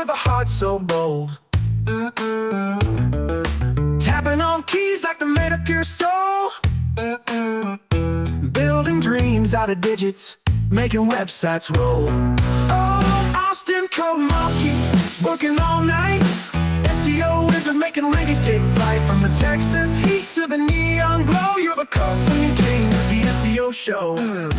with a heart so bold. Tapping on keys like they made up your soul. Building dreams out of digits, making websites roll. Oh, Austin code monkey, working all night. SEO wizard making rankings take flight. From the Texas heat to the neon glow, you're the constant king of the SEO show.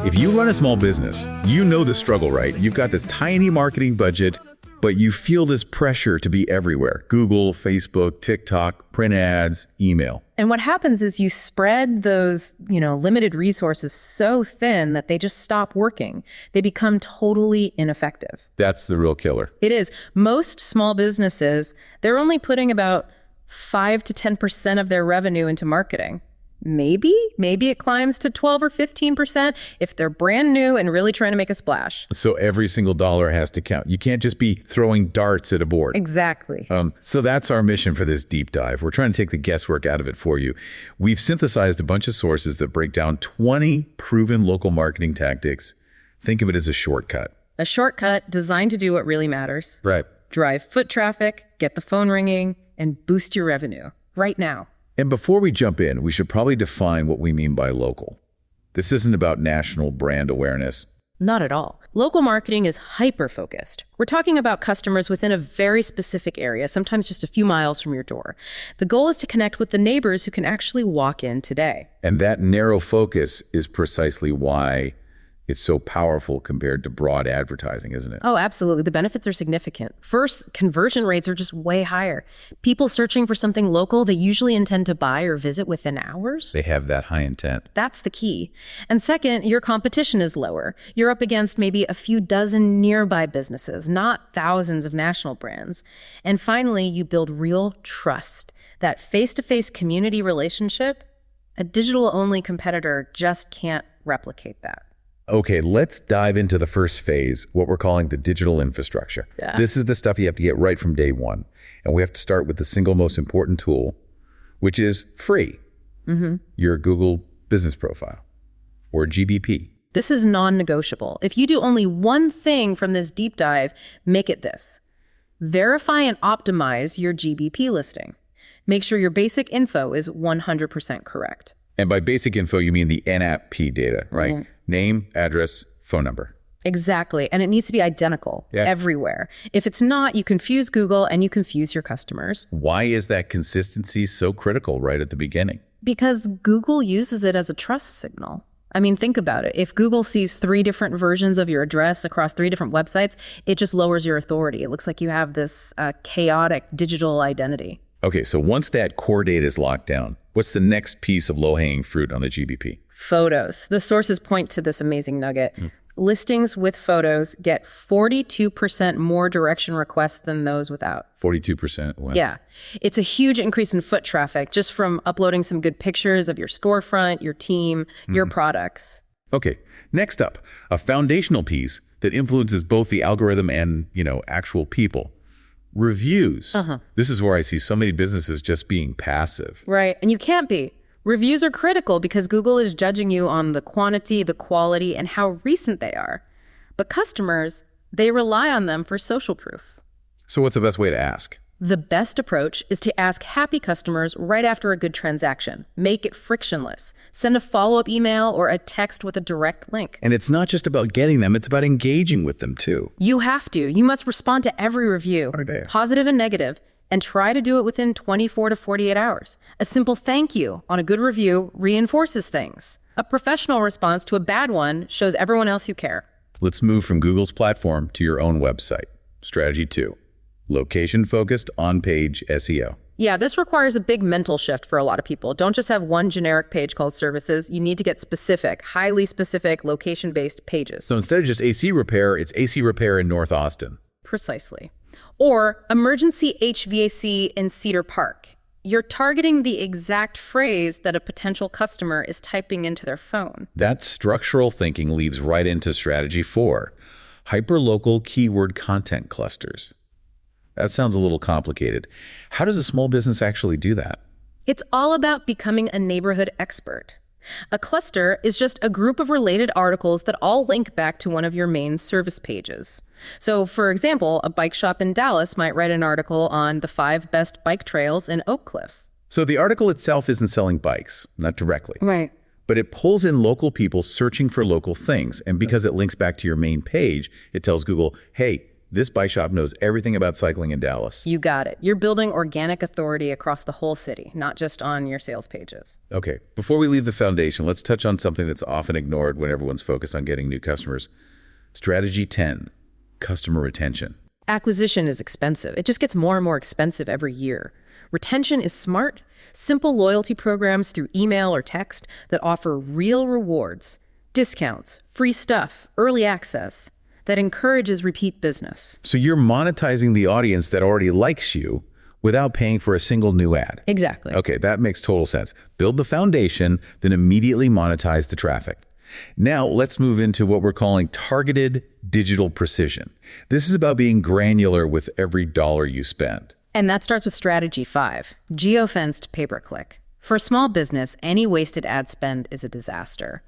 If you run a small business, you know the struggle, right? You've got this tiny marketing budget, but you feel this pressure to be everywhere. Google, Facebook, TikTok, print ads, email. And what happens is you spread those, limited resources so thin that they just stop working. They become totally ineffective. That's the real killer. It is. Most small businesses, they're only putting about 5 to 10% of their revenue into marketing. Maybe it climbs to 12 or 15% if they're brand new and really trying to make a splash. So every single dollar has to count. You can't just be throwing darts at a board. Exactly. So that's our mission for this deep dive. We're trying to take the guesswork out of it for you. We've synthesized a bunch of sources that break down 20 proven local marketing tactics. Think of it as a shortcut. A shortcut designed to do what really matters. Right. Drive foot traffic, get the phone ringing, and boost your revenue right now. And before we jump in, we should probably define what we mean by local. This isn't about national brand awareness. Not at all. Local marketing is hyper-focused. We're talking about customers within a very specific area, sometimes just a few miles from your door. The goal is to connect with the neighbors who can actually walk in today. And that narrow focus is precisely why it's so powerful compared to broad advertising, isn't it? Oh, absolutely. The benefits are significant. First, conversion rates are just way higher. People searching for something local they usually intend to buy or visit within hours. They have that high intent. That's the key. And second, your competition is lower. You're up against maybe a few dozen nearby businesses, not thousands of national brands. And finally, you build real trust. That face-to-face community relationship, a digital-only competitor just can't replicate that. Okay, let's dive into the first phase, what we're calling the digital infrastructure. Yeah. This is the stuff you have to get right from day one. And we have to start with the single most important tool, which is free. Your Google Business Profile, or GBP. This is non-negotiable. If you do only one thing from this deep dive, make it this. Verify and optimize your GBP listing. Make sure your basic info is 100% correct. And by basic info, you mean the NAP data, right? Name, address, phone number. Exactly. And it needs to be identical everywhere. If it's not, you confuse Google and you confuse your customers. Why is that consistency so critical right at the beginning? Because Google uses it as a trust signal. I mean, think about it. If Google sees 3 different versions of your address across 3 different websites, it just lowers your authority. It looks like you have this chaotic digital identity. Okay, so once that core data is locked down, what's the next piece of low-hanging fruit on the GBP? Photos. The sources point to this amazing nugget. Listings with photos get 42% more direction requests than those without. 42%? Wow. Yeah. It's a huge increase in foot traffic just from uploading some good pictures of your storefront, your team, your products. Okay, next up, a foundational piece that influences both the algorithm and, actual people. Reviews. This is where I see so many businesses just being passive. Right. And you can't be. Reviews are critical because Google is judging you on the quantity, the quality, and how recent they are. But customers, they rely on them for social proof. So what's the best way to ask? The best approach is to ask happy customers right after a good transaction. Make it frictionless. Send a follow-up email or a text with a direct link. And it's not just about getting them, it's about engaging with them too. You have to. You must respond to every review, positive and negative, and try to do it within 24 to 48 hours. A simple thank you on a good review reinforces things. A professional response to a bad one shows everyone else you care. Let's move from Google's platform to your own website. Strategy 2. Location-focused on-page SEO. Yeah, this requires a big mental shift for a lot of people. Don't just have one generic page called services. You need to get specific, highly specific, location-based pages. So instead of just AC repair, it's AC repair in North Austin. Precisely. Or emergency HVAC in Cedar Park. You're targeting the exact phrase that a potential customer is typing into their phone. That structural thinking leads right into strategy 4, hyperlocal keyword content clusters. That sounds a little complicated. How does a small business actually do that? It's all about becoming a neighborhood expert. A cluster is just a group of related articles that all link back to one of your main service pages. So, for example, a bike shop in Dallas might write an article on the 5 best bike trails in Oak Cliff. So the article itself isn't selling bikes, not directly. Right. But it pulls in local people searching for local things. And because it links back to your main page, it tells Google, hey, this bike shop knows everything about cycling in Dallas. You got it. You're building organic authority across the whole city, not just on your sales pages. Okay, before we leave the foundation, let's touch on something that's often ignored when everyone's focused on getting new customers. Strategy 10, customer retention. Acquisition is expensive. It just gets more and more expensive every year. Retention is smart, simple loyalty programs through email or text that offer real rewards, discounts, free stuff, early access, that encourages repeat business. So you're monetizing the audience that already likes you without paying for a single new ad. Exactly. Okay, that makes total sense. Build the foundation, then immediately monetize the traffic. Now, let's move into what we're calling targeted digital precision. This is about being granular with every dollar you spend. And that starts with strategy 5, geofenced pay-per-click. For a small business, any wasted ad spend is a disaster.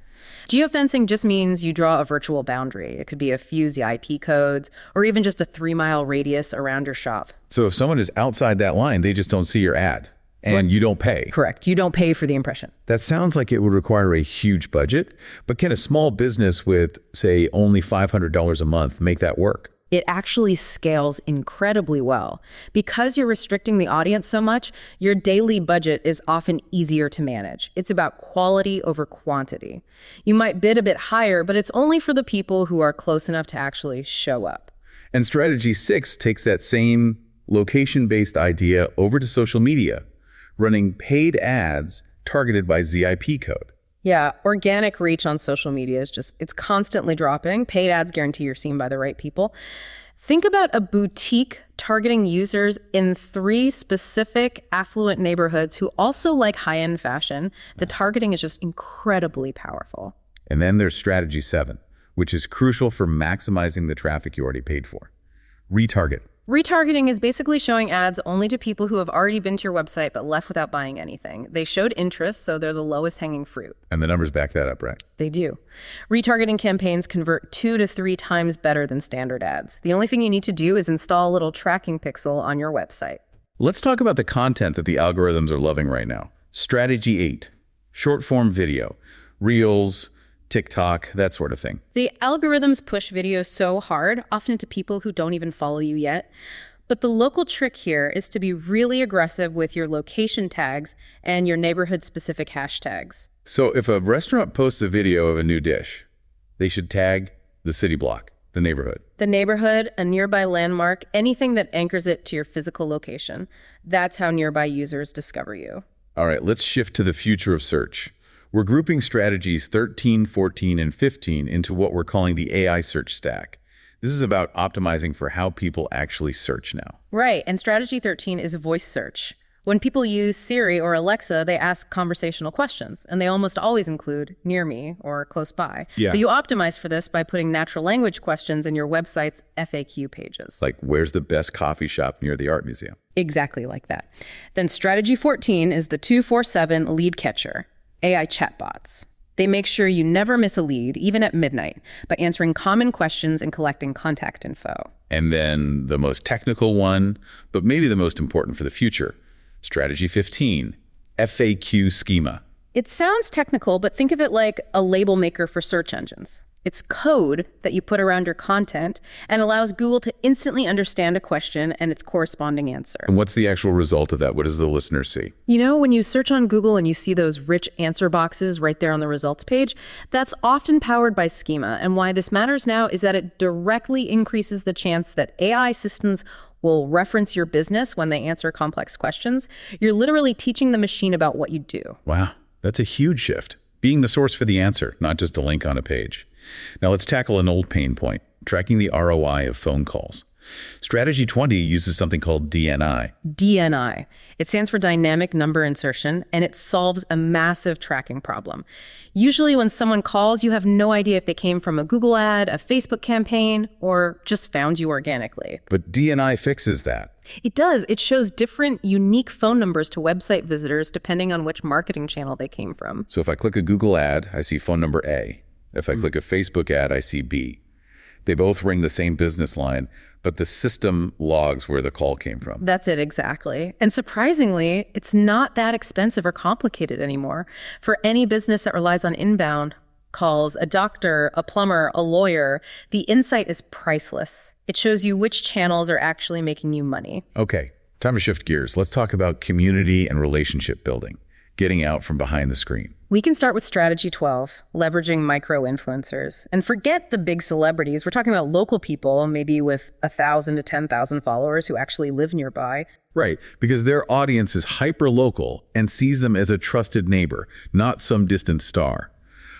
Geofencing just means you draw a virtual boundary. It could be a few ZIP codes or even just a 3-mile radius around your shop. So if someone is outside that line, they just don't see your ad and you don't pay. Correct. You don't pay for the impression. That sounds like it would require a huge budget, but can a small business with, say, only $500 a month make that work? It actually scales incredibly well. Because you're restricting the audience so much, your daily budget is often easier to manage. It's about quality over quantity. You might bid a bit higher, but it's only for the people who are close enough to actually show up. And strategy 6 takes that same location-based idea over to social media, running paid ads targeted by ZIP code. Yeah, organic reach on social media it's constantly dropping. Paid ads guarantee you're seen by the right people. Think about a boutique targeting users in 3 specific affluent neighborhoods who also like high-end fashion. The targeting is just incredibly powerful. And then there's strategy 7, which is crucial for maximizing the traffic you already paid for. Retarget. Retargeting is basically showing ads only to people who have already been to your website but left without buying anything. They showed interest, so they're the lowest hanging fruit. And the numbers back that up, right? They do. Retargeting campaigns convert 2 to 3 times better than standard ads. The only thing you need to do is install a little tracking pixel on your website. Let's talk about the content that the algorithms are loving right now. Strategy 8, short form video, Reels, TikTok, that sort of thing. The algorithms push video so hard, often to people who don't even follow you yet. But the local trick here is to be really aggressive with your location tags and your neighborhood-specific hashtags. So if a restaurant posts a video of a new dish, they should tag the city block, the neighborhood. The neighborhood, a nearby landmark, anything that anchors it to your physical location. That's how nearby users discover you. All right, let's shift to the future of search. We're grouping strategies 13, 14, and 15 into what we're calling the AI search stack. This is about optimizing for how people actually search now. Right, and strategy 13 is voice search. When people use Siri or Alexa, they ask conversational questions, and they almost always include near me or close by. Yeah. So you optimize for this by putting natural language questions in your website's FAQ pages. Like, where's the best coffee shop near the art museum? Exactly like that. Then strategy 14 is the 247 lead catcher. AI chatbots. They make sure you never miss a lead, even at midnight, by answering common questions and collecting contact info. And then the most technical one, but maybe the most important for the future, strategy 15, FAQ schema. It sounds technical, but think of it like a label maker for search engines. It's code that you put around your content and allows Google to instantly understand a question and its corresponding answer. And what's the actual result of that? What does the listener see? You know, when you search on Google and you see those rich answer boxes right there on the results page, that's often powered by schema. And why this matters now is that it directly increases the chance that AI systems will reference your business when they answer complex questions. You're literally teaching the machine about what you do. Wow, that's a huge shift. Being the source for the answer, not just a link on a page. Now let's tackle an old pain point, tracking the ROI of phone calls. Strategy 20 uses something called DNI. DNI. It stands for dynamic number insertion, and it solves a massive tracking problem. Usually when someone calls, you have no idea if they came from a Google ad, a Facebook campaign, or just found you organically. But DNI fixes that. It does. It shows different unique phone numbers to website visitors depending on which marketing channel they came from. So if I click a Google ad, I see phone number A. If I click a Facebook ad, I see B. They both ring the same business line, but the system logs where the call came from. That's it, exactly. And surprisingly, it's not that expensive or complicated anymore. For any business that relies on inbound calls, a doctor, a plumber, a lawyer, the insight is priceless. It shows you which channels are actually making you money. Okay, time to shift gears. Let's talk about community and relationship building, getting out from behind the screen. We can start with strategy 12, leveraging micro-influencers. And forget the big celebrities. We're talking about local people, maybe with 1,000 to 10,000 followers who actually live nearby. Right, because their audience is hyper-local and sees them as a trusted neighbor, not some distant star.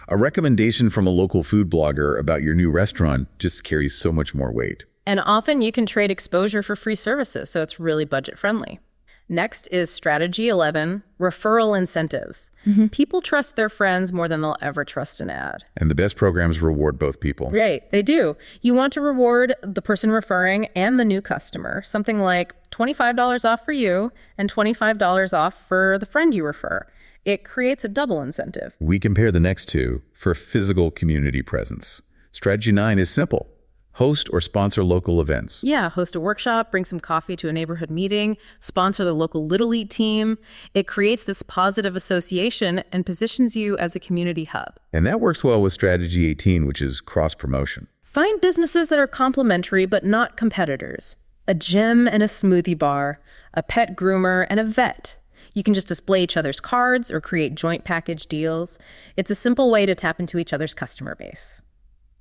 A recommendation from a local food blogger about your new restaurant just carries so much more weight. And often you can trade exposure for free services, so it's really budget-friendly. Next is strategy 11, referral incentives. People trust their friends more than they'll ever trust an ad. And the best programs reward both people. Right, they do. You want to reward the person referring and the new customer. Something like $25 off for you and $25 off for the friend you refer. It creates a double incentive. We compare the next two for physical community presence. Strategy 9 is simple. Host or sponsor local events. Yeah, host a workshop, bring some coffee to a neighborhood meeting, sponsor the local Little League team. It creates this positive association and positions you as a community hub. And that works well with strategy 18, which is cross-promotion. Find businesses that are complementary but not competitors. A gym and a smoothie bar, a pet groomer and a vet. You can just display each other's cards or create joint package deals. It's a simple way to tap into each other's customer base.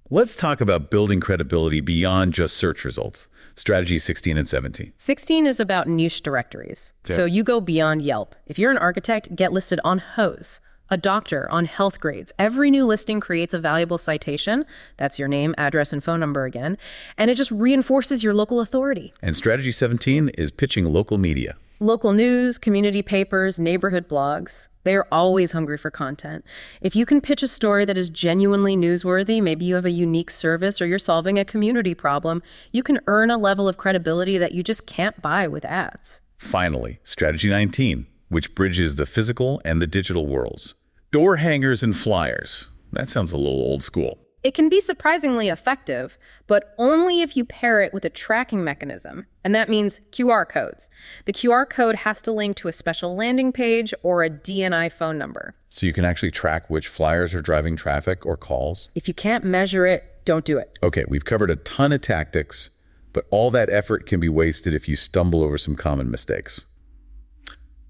Let's talk about building credibility beyond just search results. Strategy 16 and 17. 16 is about niche directories. Yeah. So you go beyond Yelp. If you're an architect, get listed on Hose. A doctor on Health Grades. Every new listing creates a valuable citation. That's your name, address, and phone number again. And it just reinforces your local authority. And strategy 17 is pitching local media. Local news, community papers, neighborhood blogs, they are always hungry for content. If you can pitch a story that is genuinely newsworthy, maybe you have a unique service or you're solving a community problem, you can earn a level of credibility that you just can't buy with ads. Finally, strategy 19, which bridges the physical and the digital worlds. Door hangers and flyers. That sounds a little old school. It can be surprisingly effective, but only if you pair it with a tracking mechanism, and that means QR codes. The QR code has to link to a special landing page or a DNI phone number. So you can actually track which flyers are driving traffic or calls? If you can't measure it, don't do it. Okay, we've covered a ton of tactics, but all that effort can be wasted if you stumble over some common mistakes.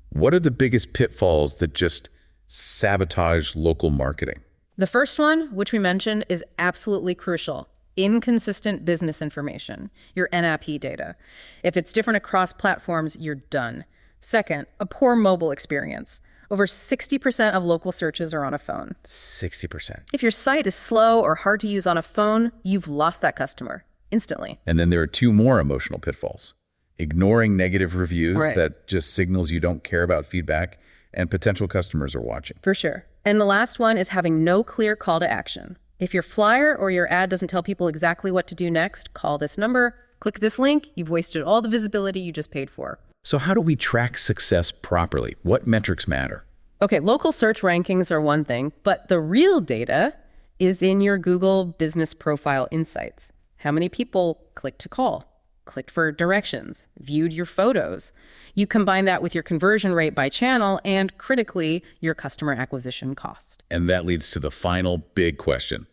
What are the biggest pitfalls that just sabotage local marketing? The first one, which we mentioned, is absolutely crucial. Inconsistent business information, your NAP data. If it's different across platforms, you're done. Second, a poor mobile experience. Over 60% of local searches are on a phone. 60%. If your site is slow or hard to use on a phone, you've lost that customer instantly. And then there are two more emotional pitfalls. Ignoring negative reviews Right. that just signals you don't care about feedback and potential customers are watching. For sure. And the last one is having no clear call to action. If your flyer or your ad doesn't tell people exactly what to do next, call this number, click this link, you've wasted all the visibility you just paid for. So how do we track success properly? What metrics matter? Okay, local search rankings are one thing, but the real data is in your Google Business Profile Insights. How many people clicked to call, clicked for directions, viewed your photos? You combine that with your conversion rate by channel and, critically, your customer acquisition cost. And that leads to the final big question,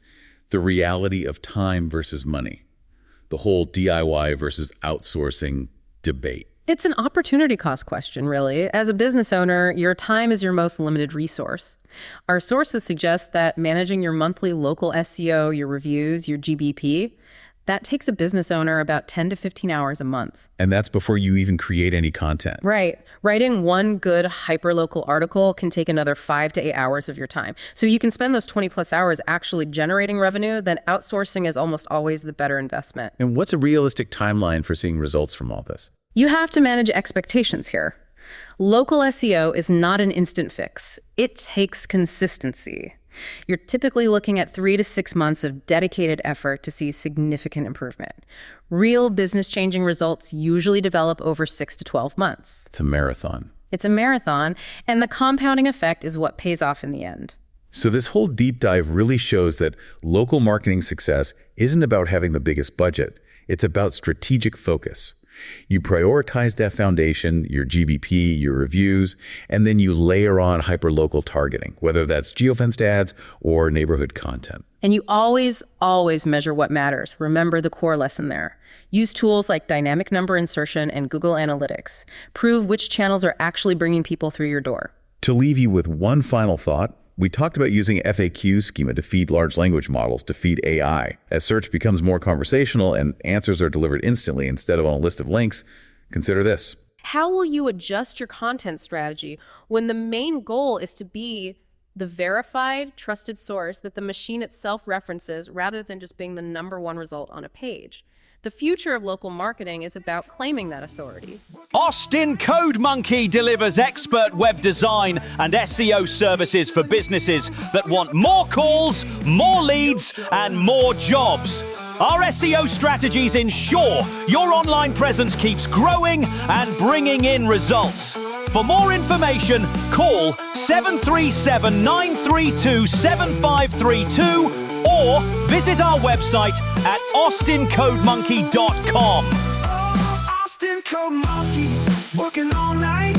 the reality of time versus money, the whole DIY versus outsourcing debate. It's an opportunity cost question, really. As a business owner, your time is your most limited resource. Our sources suggest that managing your monthly local SEO, your reviews, your GBP, that takes a business owner about 10 to 15 hours a month. And that's before you even create any content. Right. Writing one good hyperlocal article can take another 5 to 8 hours of your time. So you can spend those 20 plus hours actually generating revenue, then outsourcing is almost always the better investment. And what's a realistic timeline for seeing results from all this? You have to manage expectations here. Local SEO is not an instant fix. It takes consistency. You're typically looking at 3 to 6 months of dedicated effort to see significant improvement. Real business-changing results usually develop over 6 to 12 months. It's a marathon. It's a marathon, and the compounding effect is what pays off in the end. So this whole deep dive really shows that local marketing success isn't about having the biggest budget. It's about strategic focus. You prioritize that foundation, your GBP, your reviews, and then you layer on hyperlocal targeting, whether that's geofenced ads or neighborhood content. And you always measure what matters. Remember the core lesson there. Use tools like dynamic number insertion and Google Analytics. Prove which channels are actually bringing people through your door. To leave you with one final thought, we talked about using FAQ schema to feed large language models, to feed AI. As search becomes more conversational and answers are delivered instantly instead of on a list of links, consider this. How will you adjust your content strategy when the main goal is to be the verified, trusted source that the machine itself references rather than just being the #1 result on a page? The future of local marketing is about claiming that authority. Austin Code Monkey delivers expert web design and SEO services for businesses that want more calls, more leads, and more jobs. Our SEO strategies ensure your online presence keeps growing and bringing in results. For more information, call 737-932-7532 or visit our website at austincodemonkey.com. Austin Code Monkey, working all night.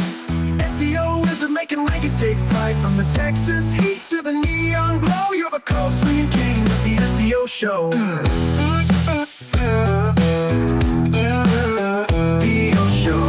SEO wizard making rankings take flight. From the Texas heat to the neon glow, you're the code swinging king of the SEO show. SEO show.